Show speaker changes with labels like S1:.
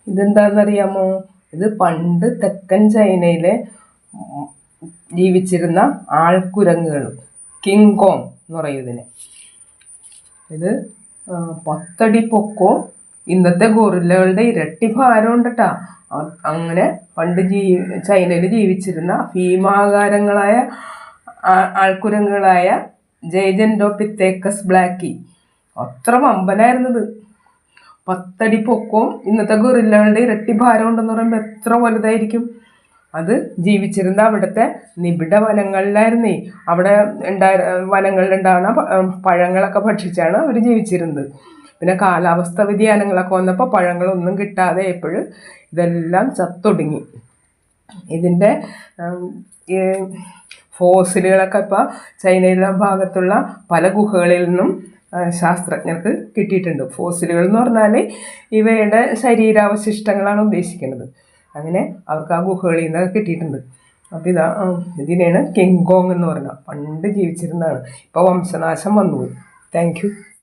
S1: ഇതെന്താണെന്നറിയാമോ? ഇത് പണ്ട് തെക്കൻ ചൈനയിലെ ജീവിച്ചിരുന്ന ആൾക്കുരങ്ങുകൾ, കിങ് കോങ് എന്ന് പറയും ഇതിനെ. ഇത് 10 അടി പൊക്കവും ഇന്നത്തെ ഗൊറില്ലകളുടെ ഇരട്ടി ഭാരം ഉണ്ട് കേട്ടോ. അങ്ങനെ പണ്ട് ചൈനയിൽ ജീവിച്ചിരുന്ന ഭീമാകാരങ്ങളായ ആൾക്കുരങ്ങുകളായ ജൈജൻറ്റോപിത്തേക്കസ് ബ്ലാക്കി അത്ര വമ്പനായിരുന്നത്. 10 അടി പൊക്കവും ഇന്നത്തെ ഗൊറില്ലകളുടെ ഇരട്ടി ഭാരം ഉണ്ടെന്ന് പറയുമ്പോൾ എത്ര വലുതായിരിക്കും. അത് ജീവിച്ചിരുന്ന അവിടുത്തെ നിബിഡ വനങ്ങളിലായിരുന്നേ. അവിടെ വനങ്ങളിലുണ്ടാകുന്ന പഴങ്ങളൊക്കെ ഭക്ഷിച്ചാണ് അവർ ജീവിച്ചിരുന്നത്. പിന്നെ കാലാവസ്ഥ വ്യതിയാനങ്ങളൊക്കെ വന്നപ്പോൾ പഴങ്ങളൊന്നും കിട്ടാതെ എപ്പോഴും ഇതെല്ലാം ചത്തൊടുങ്ങി. ഇതിൻ്റെ ഫോസിലുകളൊക്കെ ഇപ്പോൾ ചൈനയിലെ ഭാഗത്തുള്ള പല ഗുഹകളിൽ നിന്നും ശാസ്ത്രജ്ഞർക്ക് കിട്ടിയിട്ടുണ്ട്. ഫോസിലുകൾ എന്ന് പറഞ്ഞാൽ ഇവയുടെ ശരീരാവശിഷ്ടങ്ങളാണ് ഉദ്ദേശിക്കുന്നത്. അങ്ങനെ അവർക്ക് ആ ഗുഹകളിൽ നിന്നൊക്കെ കിട്ടിയിട്ടുണ്ട്. അപ്പോൾ ഇതിനെയാണ് കിങ് കോങ് എന്ന് പറഞ്ഞാൽ. പണ്ട് ജീവിച്ചിരുന്നതാണ്, ഇപ്പോൾ വംശനാശം വന്നുപോയി. Thank U.